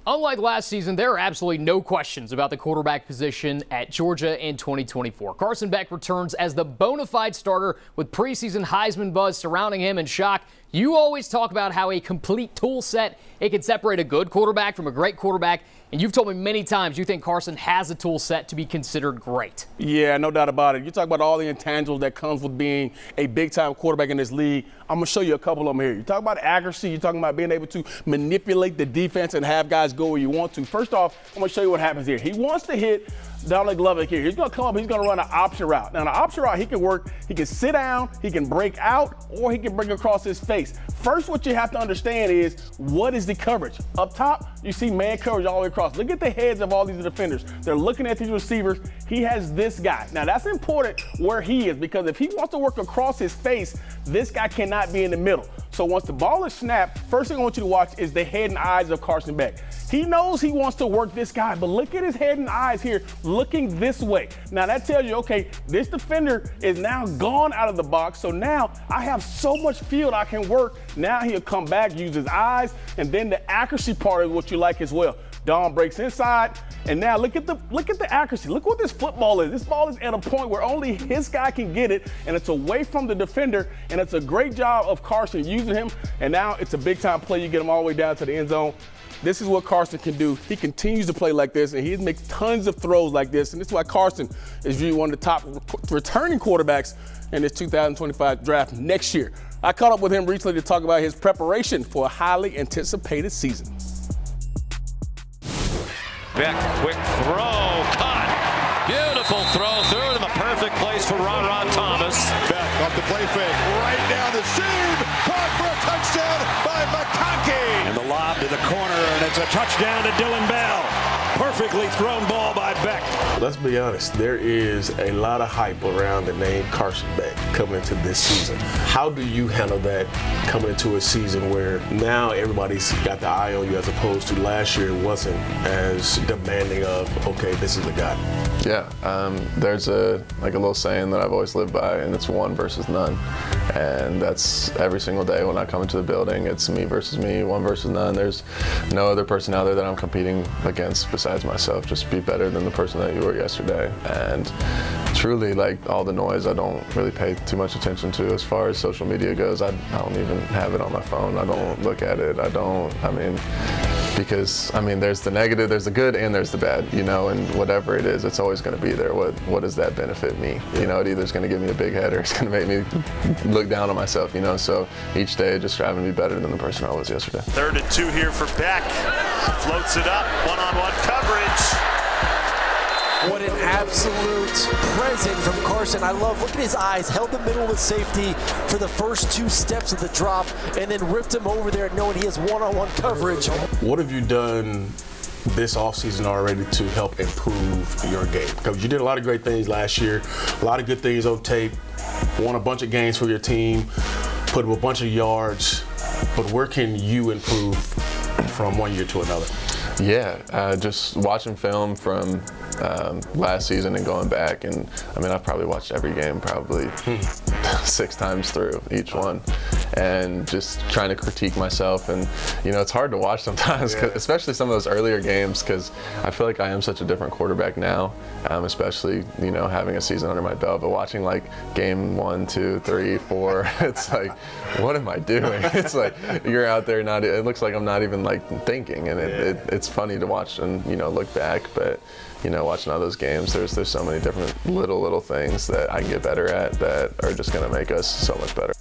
Unlike last season, there are absolutely no questions about the quarterback position at Georgia in 2024. Carson Beck returns as the bona fide starter with preseason Heisman buzz surrounding him. And Shock, you always talk about how a complete tool set, it can separate a good quarterback from a great quarterback. And you've told me many times you think Carson has a tool set to be considered great. Yeah, no doubt about it. You talk about all the intangibles that comes with being a big-time quarterback in this league. I'm going to show you a couple of them here. You talk about accuracy. You're talking about being able to manipulate the defense and have guys go where you want to. First off, I'm going to show you what happens here. He wants to hit Donald Glover here. He's going to come up, he's going to run an option route. Now, the option route, he can work, he can sit down, he can break out, or he can break across his face. First, what you have to understand is, what is the coverage? Up top, you see man coverage all the way across. Look at the heads of all these defenders. They're looking at these receivers. He has this guy. Now, that's important where he is, because if he wants to work across his face, this guy cannot be in the middle. So once the ball is snapped, first thing I want you to watch is the head and eyes of Carson Beck. He knows he wants to work this guy, but look at his head and eyes here looking this way. Now that tells you, okay, this defender is now gone out of the box, so now I have so much field I can work. Now he'll come back, use his eyes, and then the accuracy part is what you like as well. Don breaks inside, and now look at the accuracy. Look what this football is. This ball is at a point where only his guy can get it, and it's away from the defender, and it's a great job of Carson using him, and now it's a big-time play. You get him all the way down to the end zone. This is what Carson can do. He continues to play like this, and he makes tons of throws like this, and this is why Carson is viewed one of the top returning quarterbacks in this 2025 draft next year. I caught up with him recently to talk about his preparation for a highly anticipated season. Beck, quick throw, caught. Beautiful throw, threw it in the perfect place for Ron Thomas. Beck off the play fake, right down the seam, caught for a touchdown by McConkey. And the lob to the corner, and it's a touchdown to Dylan Bell. Perfectly thrown ball by Beck. Let's be honest, there is a lot of hype around the name Carson Beck coming into this season. How do you handle that coming into a season where now everybody's got the eye on you, as opposed to last year it wasn't as demanding of, okay, this is the guy? Yeah, there's a little saying that I've always lived by, and it's one versus none. And that's every single day when I come into the building. It's me versus me, one versus none. There's no other person out there that I'm competing against besides myself. Just be better than the person that you were yesterday. And truly, like, all the noise I don't really pay too much attention to. As far as social media goes, I don't even have it on my phone. I don't look at it. Because there's the negative, there's the good, and there's the bad, and whatever it is, it's always going to be there. What does that benefit me? It either is going to give me a big head or it's going to make me look down on myself, so each day just striving to be better than the person I was yesterday. 3rd and 2 here for Beck. Floats it up, one-on-one coverage. What an absolute present from Carson. Look at his eyes. Held the middle with safety for the first 2 steps of the drop, and then ripped him over there knowing he has one-on-one coverage. What have you done this offseason already to help improve your game? Because you did a lot of great things last year, a lot of good things on tape, won a bunch of games for your team, put up a bunch of yards, but where can you improve from one year to another? Yeah, just watching film from last season and going back, and I've probably watched every game probably 6 times through each one, and just trying to critique myself. And it's hard to watch sometimes, especially some of those earlier games, because I feel like I am such a different quarterback now, especially having a season under my belt. But watching like game 1, 2, 3, 4, it's like, what am I doing? It's like you're out there it looks like I'm not even like thinking, and it's funny to watch and look back, but watching all those games, there's so many different little things that I can get better at that are just going to make us so much better.